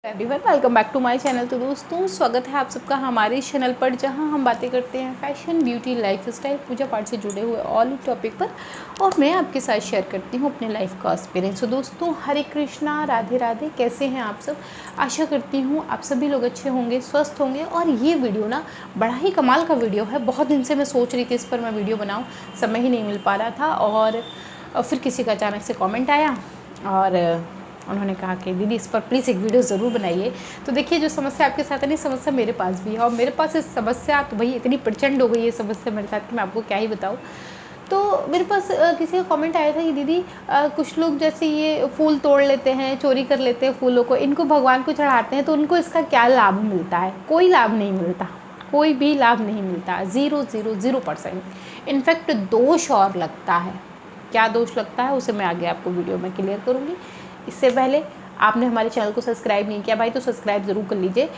Everyone welcome back to my channel. तो दोस्तों स्वागत है आप सबका हमारे चैनल पर, जहां हम बातें करते हैं फैशन, ब्यूटी, लाइफ स्टाइल, पूजा पाठ से जुड़े हुए ऑल टॉपिक पर, और मैं आपके साथ शेयर करती हूं अपने लाइफ का एक्सपीरियंस। तो दोस्तों हरे कृष्णा, राधे राधे। कैसे हैं आप सब? आशा करती हूँ आप सभी लोग अच्छे होंगे, स्वस्थ होंगे। और ये वीडियो ना बड़ा ही कमाल का वीडियो है। बहुत दिन से मैं सोच रही थी इस पर मैं वीडियो बनाऊँ, समय ही नहीं मिल पा रहा था। और फिर किसी का अचानक से कॉमेंट आया और उन्होंने कहा कि दीदी इस पर प्लीज़ एक वीडियो ज़रूर बनाइए। तो देखिए जो समस्या आपके साथ है ना, समस्या मेरे पास भी है, और मेरे पास इस समस्या तो भाई इतनी प्रचंड हो गई है समस्या मेरे साथ कि मैं आपको क्या ही बताऊँ। तो मेरे पास किसी का कमेंट आया था कि दीदी कुछ लोग जैसे ये फूल तोड़ लेते हैं, चोरी कर लेते हैं फूलों को, इनको भगवान को चढ़ाते हैं, तो उनको इसका क्या लाभ मिलता है? कोई लाभ नहीं मिलता, कोई भी लाभ नहीं मिलता। 0% इनफैक्ट दोष और लगता है। क्या दोष लगता है उसे मैं आगे आपको वीडियो में क्लियर करूँगी। इससे पहले आपने हमारे चैनल को सब्सक्राइब नहीं किया भाई, तो सब्सक्राइब ज़रूर कर लीजिए।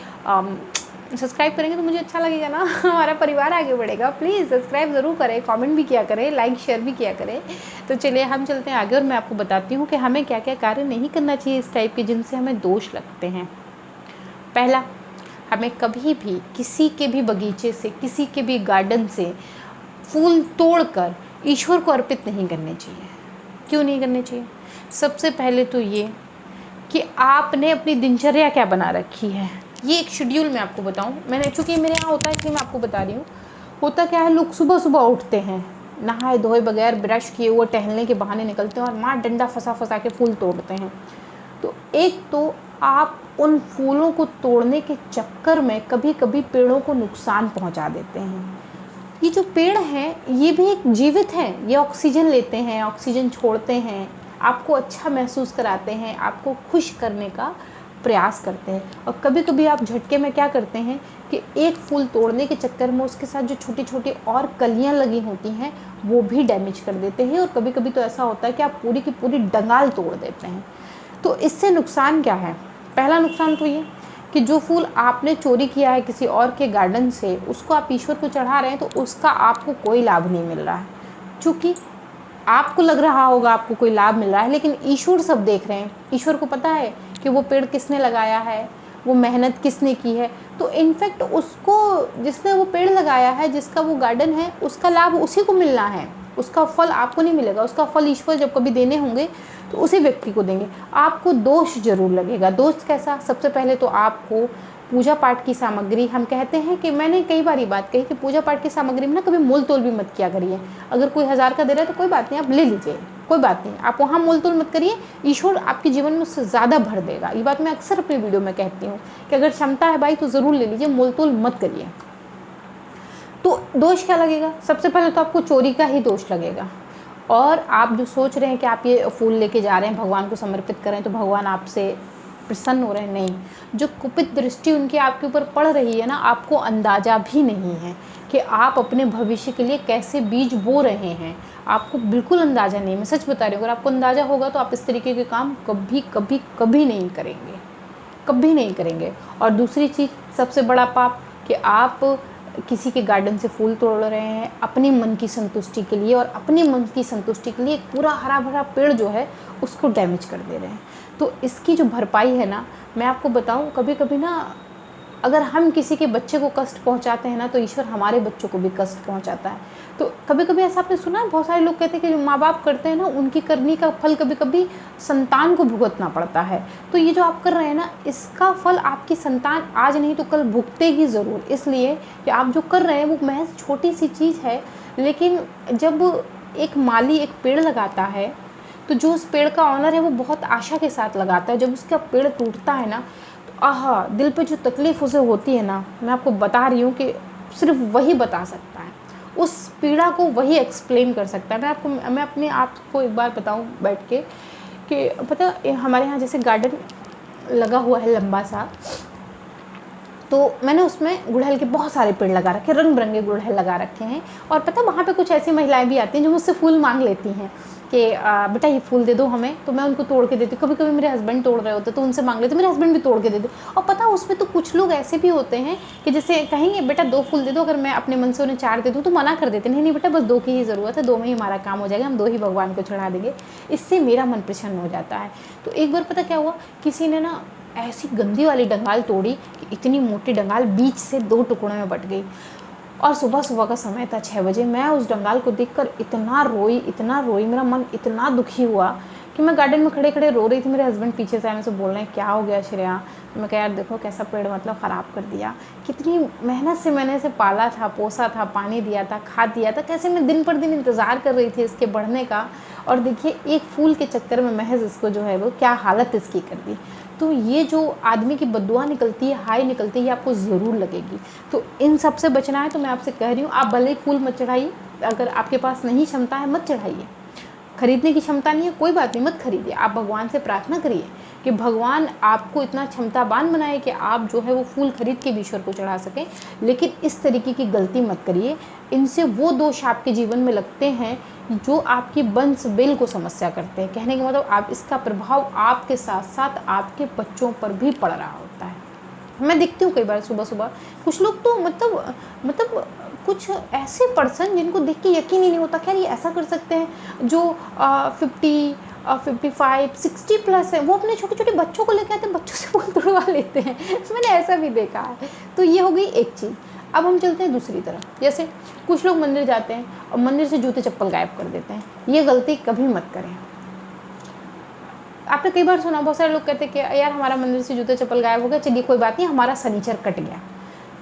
सब्सक्राइब करेंगे तो मुझे अच्छा लगेगा ना, हमारा परिवार आगे बढ़ेगा। प्लीज़ सब्सक्राइब ज़रूर करें, कमेंट भी किया करें, लाइक शेयर भी किया करें। तो चलिए हम चलते हैं आगे, और मैं आपको बताती हूँ कि हमें क्या क्या कार्य नहीं करना चाहिए इस टाइप के जिनसे हमें दोष लगते हैं। पहला, हमें कभी भी किसी के भी बगीचे से, किसी के भी गार्डन से फूल तोड़कर ईश्वर को अर्पित नहीं करने चाहिए। क्यों नहीं करने चाहिए? सबसे पहले तो ये कि आपने अपनी दिनचर्या क्या बना रखी है। ये एक शेड्यूल मैं आपको बताऊं, मैंने चूँकि मेरे यहाँ होता है इसलिए मैं आपको बता रही हूँ। होता क्या है, लोग सुबह सुबह उठते हैं, नहाए धोए बगैर, ब्रश किए हुए टहलने के बहाने निकलते हैं और मार डंडा फंसा के फूल तोड़ते हैं। तो एक तो आप उन फूलों को तोड़ने के चक्कर में कभी कभी पेड़ों को नुकसान पहुँचा देते हैं। ये जो पेड़ हैं ये भी एक जीवित हैं, ये ऑक्सीजन लेते हैं, ऑक्सीजन छोड़ते हैं, आपको अच्छा महसूस कराते हैं, आपको खुश करने का प्रयास करते हैं। और कभी कभी आप झटके में क्या करते हैं कि एक फूल तोड़ने के चक्कर में उसके साथ जो छोटी छोटी और कलियां लगी होती हैं वो भी डैमेज कर देते हैं। और कभी कभी तो ऐसा होता है कि आप पूरी की पूरी डंगाल तोड़ देते हैं। तो इससे नुकसान क्या है? पहला नुकसान तो ये कि जो फूल आपने चोरी किया है किसी और के गार्डन से, उसको आप ईश्वर को चढ़ा रहे हैं, तो उसका आपको कोई लाभ नहीं मिल रहा है। चूँकि आपको लग रहा होगा आपको कोई लाभ मिल रहा है, लेकिन ईश्वर सब देख रहे हैं। ईश्वर को पता है कि वो पेड़ किसने लगाया है, वो मेहनत किसने की है। तो इनफैक्ट उसको, जिसने वो पेड़ लगाया है, जिसका वो गार्डन है, उसका लाभ उसी को मिलना है, उसका फल आपको नहीं मिलेगा। उसका फल ईश्वर जब कभी देने होंगे तो उसी व्यक्ति को देंगे। आपको दोष जरूर लगेगा। दोष कैसा? सबसे पहले तो आपको पूजा पाठ की सामग्री, हम कहते हैं कि मैंने कई बार ये बात कही कि पूजा पाठ की सामग्री में ना कभी मोल तोल भी मत किया करिए। अगर कोई 1000 का दे रहा है तो कोई बात नहीं, आप ले लीजिए, कोई बात नहीं, आप वहाँ मोल तोल मत करिए। ईश्वर आपके जीवन में उससे ज़्यादा भर देगा। ये बात मैं अक्सर अपनी वीडियो में कहती हूँ कि अगर क्षमता है भाई तो ज़रूर ले लीजिए, मोल तोल मत करिए। तो दोष क्या लगेगा? सबसे पहले तो आपको चोरी का ही दोष लगेगा। और आप जो सोच रहे हैं कि आप ये फूल लेके जा रहे हैं भगवान को समर्पित करें तो भगवान आपसे प्रसन्न हो रहे हैं, नहीं। जो कुपित दृष्टि उनकी आपके ऊपर पड़ रही है ना, आपको अंदाज़ा भी नहीं है कि आप अपने भविष्य के लिए कैसे बीज बो रहे हैं। आपको बिल्कुल अंदाज़ा नहीं। मैं सच बता रही हूँ, अगर आपको अंदाज़ा होगा तो आप इस तरीके के काम कभी कभी कभी नहीं करेंगे, कभी नहीं करेंगे। और दूसरी चीज़, सबसे बड़ा पाप, कि आप किसी के गार्डन से फूल तोड़ रहे हैं अपनी मन की संतुष्टि के लिए, और अपनी मन की संतुष्टि के लिए एक पूरा हरा भरा पेड़ जो है उसको डैमेज कर दे रहे हैं। तो इसकी जो भरपाई है ना, मैं आपको बताऊं, कभी कभी ना अगर हम किसी के बच्चे को कष्ट पहुंचाते हैं ना, तो ईश्वर हमारे बच्चों को भी कष्ट पहुंचाता है। तो कभी कभी ऐसा आपने सुना है, बहुत सारे लोग कहते हैं कि जो माँ बाप करते हैं ना, उनकी करनी का फल कभी कभी संतान को भुगतना पड़ता है। तो ये जो आप कर रहे हैं ना, इसका फल आपकी संतान आज नहीं तो कल भुगतेगी ज़रूर। इसलिए कि आप जो कर रहे हैं वो महज छोटी सी चीज़ है, लेकिन जब एक माली एक पेड़ लगाता है तो जो उस पेड़ का ऑनर है वो बहुत आशा के साथ लगाता है। जब उसका पेड़ टूटता है ना, तो आहा, दिल पे जो तकलीफ़ उसे होती है ना, मैं आपको बता रही हूँ कि सिर्फ वही बता सकता है, उस पीड़ा को वही एक्सप्लेन कर सकता है। मैं अपने आप को एक बार बताऊँ बैठ के कि पता, हमारे यहाँ जैसे गार्डन लगा हुआ है लंबा सा, तो मैंने उसमें गुड़हल के बहुत सारे पेड़ लगा रखे, रंग बिरंगे गुड़हल लगा रखे हैं। और पता, वहाँ पे कुछ ऐसी महिलाएं भी आती हैं जो मुझसे फूल मांग लेती हैं कि बेटा ये फूल दे दो हमें, तो मैं उनको तोड़ के देती हूँ। कभी कभी मेरे हस्बैंड तोड़ रहे होते तो उनसे मांग लेते, मेरे हस्बैंड भी तोड़ के देते। और पता, उसमें तो कुछ लोग ऐसे भी होते हैं कि जैसे कहेंगे बेटा 2 फूल दे दो, अगर मैं अपने मन से उन्हें 4 दे दूँ तो मना कर देते, नहीं नहीं बेटा बस 2 की ही ज़रूरत है, 2 में ही हमारा काम हो जाएगा, हम 2 ही भगवान को चढ़ा देंगे। इससे मेरा मन प्रसन्न हो जाता है। तो एक बार पता क्या हुआ, किसी ने ना ऐसी गंदी वाली डंगाल तोड़ी कि इतनी मोटी डंगाल बीच से 2 टुकड़ों में बट गई। और सुबह सुबह का समय था 6 बजे। मैं उस डंगाल को देखकर इतना रोई, मेरा मन इतना दुखी हुआ कि मैं गार्डन में खड़े खड़े रो रही थी। मेरे हस्बैंड पीछे से आए, मुझसे बोल रहे हैं क्या हो गया श्रेया। मैं कहा यार देखो कैसा पेड़ मतलब ख़राब कर दिया, कितनी मेहनत से मैंने इसे पाला था, पोसा था, पानी दिया था, खाद दिया था, कैसे मैं दिन पर दिन इंतज़ार कर रही थी इसके बढ़ने का, और देखिए एक फूल के चक्कर में महज इसको जो है वो क्या हालत इसकी कर दी। तो ये जो आदमी की बद्दुआ निकलती है, हाय निकलती है, ये आपको ज़रूर लगेगी। तो इन सब से बचना है तो मैं आपसे कह रही हूँ, आप भले ही फूल मत चढ़ाइए, अगर आपके पास नहीं क्षमता है मत चढ़ाइए। खरीदने की क्षमता नहीं है कोई बात नहीं, मत खरीदिए। आप भगवान से प्रार्थना करिए कि भगवान आपको इतना क्षमतावान बनाए कि आप जो है वो फूल खरीद के भी ईश्वर को चढ़ा सकें। लेकिन इस तरीके की गलती मत करिए, इनसे वो दोष आपके जीवन में लगते हैं जो आपकी वंश बेल को समस्या करते हैं। कहने का मतलब आप इसका प्रभाव आपके साथ साथ आपके बच्चों पर भी पड़ रहा होता है। मैं देखती हूँ कई बार सुबह सुबह कुछ लोग तो मतलब कुछ ऐसे पर्सन जिनको देख के यकीन ही नहीं होता क्या ये ऐसा कर सकते हैं, जो 50 55 60 प्लस है, वो अपने छोटे छोटे बच्चों को लेकर आते हैं, बच्चों से फूल तुड़वा लेते हैं। मैंने ऐसा भी देखा है। तो ये हो गई एक चीज़। अब हम चलते हैं दूसरी तरफ। जैसे कुछ लोग मंदिर जाते हैं और मंदिर से जूते चप्पल गायब कर देते हैं। ये गलती कभी मत करें। आपने कई बार सुना, बहुत सारे लोग कहते हैं कि यार हमारा मंदिर से जूते चप्पल गायब हो गया, चलिए कोई बात नहीं, हमारा शनिचर कट गया।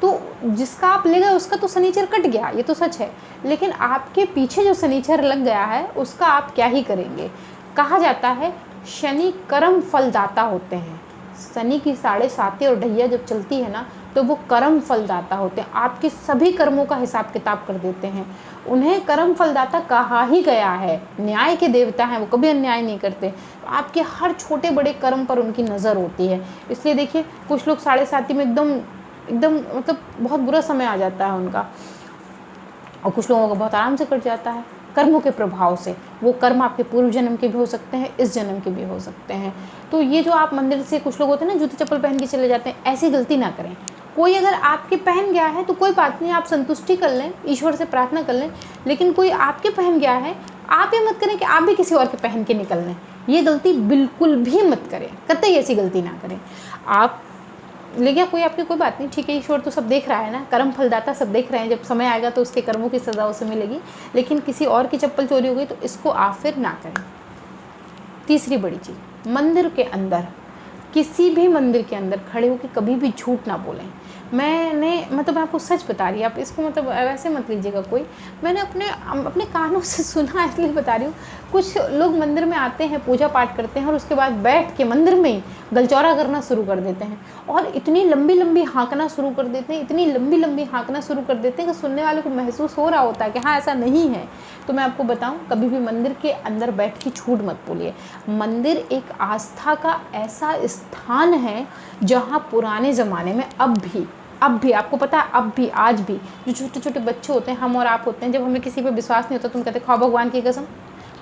तो जिसका आप ले गए उसका तो शनिचर कट गया, ये तो सच है, लेकिन आपके पीछे जो शनिचर लग गया है उसका आप क्या ही करेंगे। कहा जाता है शनि कर्म फलदाता होते हैं। शनि की 7.5 और ढैया जब चलती है ना तो वो कर्म फलदाता होते हैं, आपके सभी कर्मों का हिसाब किताब कर देते हैं। उन्हें कर्म फलदाता कहा ही गया है, न्याय के देवता हैं, वो कभी अन्याय नहीं करते। आपके हर छोटे बड़े कर्म पर उनकी नज़र होती है। इसलिए देखिए कुछ लोग 7.5 में एकदम मतलब बहुत बुरा समय आ जाता है उनका, और कुछ लोगों का बहुत आराम से कट जाता है कर्मों के प्रभाव से। वो कर्म आपके पूर्व जन्म के भी हो सकते हैं, इस जन्म के भी हो सकते हैं। तो ये जो आप मंदिर से कुछ लोग होते हैं ना जूते चप्पल पहन के चले जाते हैं, ऐसी गलती ना करें। कोई अगर आपके पहन गया है तो कोई बात नहीं, आप संतुष्टि कर लें, ईश्वर से प्रार्थना कर लें। लेकिन कोई आपके पहन गया है, आप ये मत करें कि आप भी किसी और के पहन के निकल लें। ये गलती बिल्कुल भी मत करें, कतई ऐसी गलती ना करें। आप ले गया कोई आपकी, कोई बात नहीं, ठीक है, ईश्वर तो सब देख रहा है ना, कर्म फलदाता सब देख रहे हैं, जब समय आएगा तो उसके कर्मों की सज़ा उसे मिलेगी। लेकिन किसी और की चप्पल चोरी हो गई तो इसको आप फिर ना करें। तीसरी बड़ी चीज़, मंदिर के अंदर, किसी भी मंदिर के अंदर खड़े होकर कभी भी झूठ ना बोलें। मैं आपको सच बता रही, आप इसको वैसे मत लीजिएगा कोई। मैंने अपने कानों से सुना, इसलिए बता रही हूँ। कुछ लोग मंदिर में आते हैं, पूजा पाठ करते हैं और उसके बाद बैठ के मंदिर में ही गलचौरा करना शुरू कर देते हैं और इतनी लंबी लंबी हाँकना शुरू कर देते हैं, इतनी लंबी लंबी हाँकना शुरू कर देते हैं कि सुनने वाले को महसूस हो रहा होता है कि हाँ ऐसा नहीं है। तो मैं आपको बताऊं, कभी भी मंदिर के अंदर बैठ के झूठ मत बोलिए। मंदिर एक आस्था का ऐसा स्थान है जहाँ पुराने ज़माने में अब भी आपको पता है, अब भी आज भी जो छोटे छोटे बच्चे होते हैं, हम और आप होते हैं, जब हमें किसी पे विश्वास नहीं होता तुम कहते खाओ भगवान की कसम,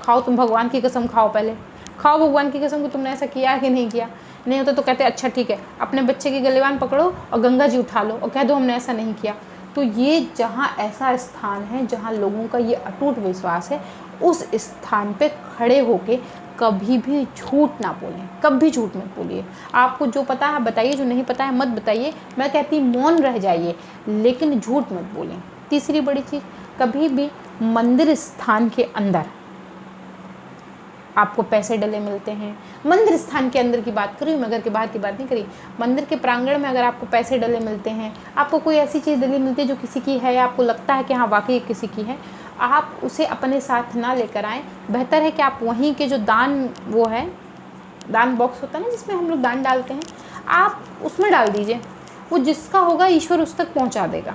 खाओ तुम भगवान की कसम खाओ, पहले खाओ भगवान की कसम कि तुमने ऐसा किया है कि नहीं किया। नहीं होता तो कहते अच्छा ठीक है, अपने बच्चे की गलेवान पकड़ो और गंगा जी उठा लो और कह दो हमने ऐसा नहीं किया। तो ये जहाँ ऐसा स्थान है जहाँ लोगों का ये अटूट विश्वास है, उस स्थान पे खड़े होके कभी भी झूठ ना बोलें, कभी झूठ मत बोलिए। आपको जो पता है बताइए, जो नहीं पता है मत बताइए। मैं कहती मौन रह जाइए, लेकिन झूठ मत बोलें। तीसरी बड़ी चीज़, कभी भी मंदिर स्थान के अंदर आपको पैसे डले मिलते हैं। मंदिर स्थान के अंदर की बात करी, मगर के बाहर की बात नहीं करी। मंदिर के प्रांगण में अगर आपको पैसे डले मिलते हैं, आपको कोई ऐसी चीज़ डली मिलती है जो किसी की है, आपको लगता है कि हाँ वाकई किसी की है, आप उसे अपने साथ ना लेकर आएँ। बेहतर है कि आप वहीं के जो दान बॉक्स होता है ना जिसमें हम लोग दान डालते हैं, आप उसमें डाल दीजिए। वो जिसका होगा ईश्वर उस तक पहुँचा देगा,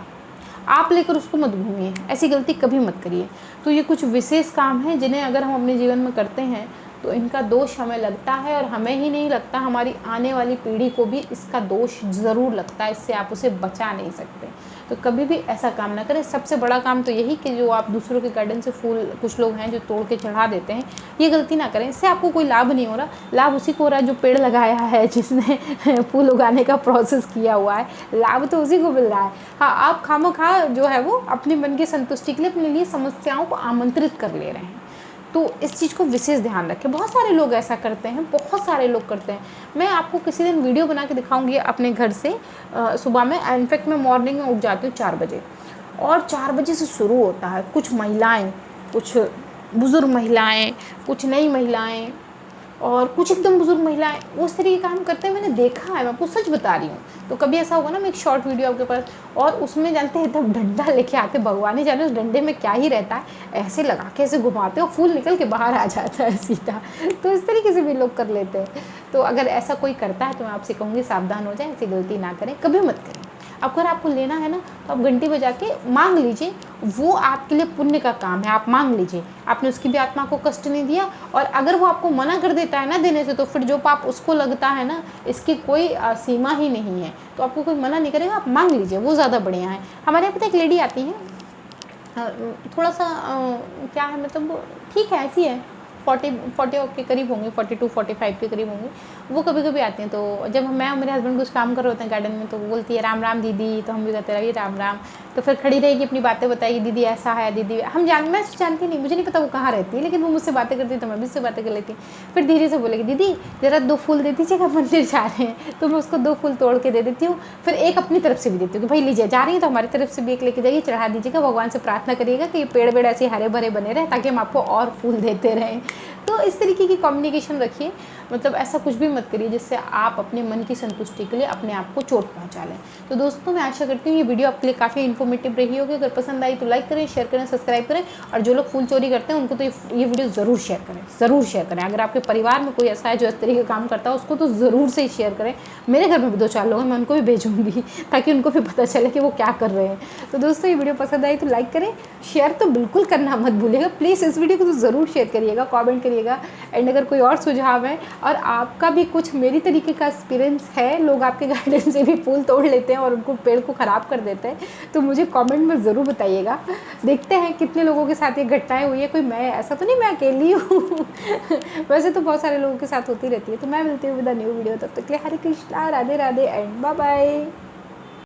आप लेकर उसको मत घूमिए। ऐसी गलती कभी मत करिए। तो ये कुछ विशेष काम हैं जिन्हें अगर हम अपने जीवन में करते हैं तो इनका दोष हमें लगता है, और हमें ही नहीं लगता, हमारी आने वाली पीढ़ी को भी इसका दोष ज़रूर लगता है। इससे आप उसे बचा नहीं सकते। तो कभी भी ऐसा काम ना करें। सबसे बड़ा काम तो यही कि जो आप दूसरों के गार्डन से फूल, कुछ लोग हैं जो तोड़ के चढ़ा देते हैं, ये गलती ना करें। इससे आपको कोई लाभ नहीं हो रहा। लाभ उसी को हो रहा है जो पेड़ लगाया है, जिसने फूल उगाने का प्रोसेस किया हुआ है। लाभ तो उसी को मिल रहा है। हाँ, आप खामोखा जो है वो अपने मन की संतुष्टि के लिए अपने लिए समस्याओं को आमंत्रित कर ले रहे हैं। तो इस चीज़ को विशेष ध्यान रखें। बहुत सारे लोग ऐसा करते हैं, बहुत सारे लोग करते हैं। मैं आपको किसी दिन वीडियो बना के दिखाऊंगी अपने घर से सुबह में। इनफैक्ट मैं मॉर्निंग में उठ जाती हूँ 4 बजे, और 4 बजे से शुरू होता है। कुछ महिलाएं, कुछ बुज़ुर्ग महिलाएं, कुछ नई महिलाएं और कुछ एकदम बुज़ुर्ग महिलाएं उस तरीके काम करते हैं। मैंने देखा है, मैं आपको सच बता रही हूँ। तो कभी ऐसा होगा ना, मैं एक शॉर्ट वीडियो आपके पास, और उसमें जानते हैं एकदम डंडा लेके आते, भगवान ही जाने उस डंडे में क्या ही रहता है, ऐसे लगा के ऐसे घुमाते और फूल निकल के बाहर आ जाता है सीधा। तो इस तरीके से भी लोग कर लेते हैं। तो अगर ऐसा कोई करता है तो मैं आपसे कहूँगी सावधान हो जाए, ऐसी गलती ना करें, कभी मत करें। अगर आपको लेना है ना तो आप घंटी बजा के मांग लीजिए, वो आपके लिए पुण्य का काम है। आप मांग लीजिए, आपने उसकी भी आत्मा को कष्ट नहीं दिया। और अगर वो आपको मना कर देता है ना देने से, तो फिर जो पाप उसको लगता है ना, इसकी कोई सीमा ही नहीं है। तो आपको कोई मना नहीं करेगा, आप मांग लीजिए, वो ज़्यादा बढ़िया है। हमारे यहाँ पे एक लेडी आती है, थोड़ा सा क्या है, मतलब ठीक है, ऐसी है, 40 के करीब होंगे, 42-45 के करीब होंगे। वो कभी कभी आते हैं। तो जब मैं और मेरे हस्बैंड कुछ काम कर रहे होते हैं गार्डन में, तो वो बोलती है राम राम दीदी, तो हम भी कहते रहिए राम राम। तो फिर खड़ी रहेगी, अपनी बातें बताएगी, दीदी ऐसा है, दीदी मैं जानती नहीं, मुझे नहीं पता वो कहाँ रहती है, लेकिन वो मुझसे बातें करती है तो मैं भी उससे बातें कर लेती। फिर धीरे से बोलेगी, दीदी ज़रा 2 फूल दे दीजिएगा, मंदिर जा रहे हैं। तो मैं उसको 2 फूल तोड़ के दे देती हूँ। फिर एक अपनी तरफ से भी देती हूँ कि भाई लीजिए, जा रही है तो हमारी तरफ से भी एक लेके जाइए, चढ़ा दीजिएगा, भगवान से प्रार्थना करिएगा कि ये पेड़ वेड़ ऐसे हरे भरे बने रहे, ताकि हम आपको और फूल देते रहें। तो इस तरीके की कम्युनिकेशन रखिए। मतलब ऐसा कुछ भी मत करिए जिससे आप अपने मन की संतुष्टि के लिए अपने आप को चोट पहुंचा लें। तो दोस्तों, मैं आशा करती हूँ ये वीडियो आपके लिए काफ़ी इन्फॉर्मेटिव रही होगी। अगर पसंद आई तो लाइक करें, शेयर करें, सब्सक्राइब करें। और जो लोग फूल चोरी करते हैं उनको तो ये वीडियो ज़रूर शेयर करें, ज़रूर शेयर करें। अगर आपके परिवार में कोई ऐसा है जो इस तरीके का काम करता है, उसको तो ज़रूर से शेयर करें। मेरे घर में भी 2-4 लोग हैं, मैं उनको भी भेजूँगी ताकि उनको भी पता चले कि वो क्या कर रहे हैं। तो दोस्तों, ये वीडियो पसंद आई तो लाइक करें, शेयर तो बिल्कुल करना मत भूलिएगा। प्लीज़ इस वीडियो को तो ज़रूर शेयर करिएगा, कमेंट करिएगा। एंड अगर कोई और सुझाव है और आपका भी कुछ मेरी तरीके का एक्सपीरियंस है, लोग आपके गार्डन से भी फूल तोड़ लेते हैं और उनको पेड़ को ख़राब कर देते हैं, तो मुझे कमेंट में ज़रूर बताइएगा। देखते हैं कितने लोगों के साथ ये घटनाएं हुई है। कोई मैं ऐसा तो नहीं मैं अकेली हूँ वैसे तो बहुत सारे लोगों के साथ होती रहती है। तो मैं मिलती हूँ विद अ न्यू वीडियो। तब तक के लिए Hare Krishna, Radhe Radhe and bye bye.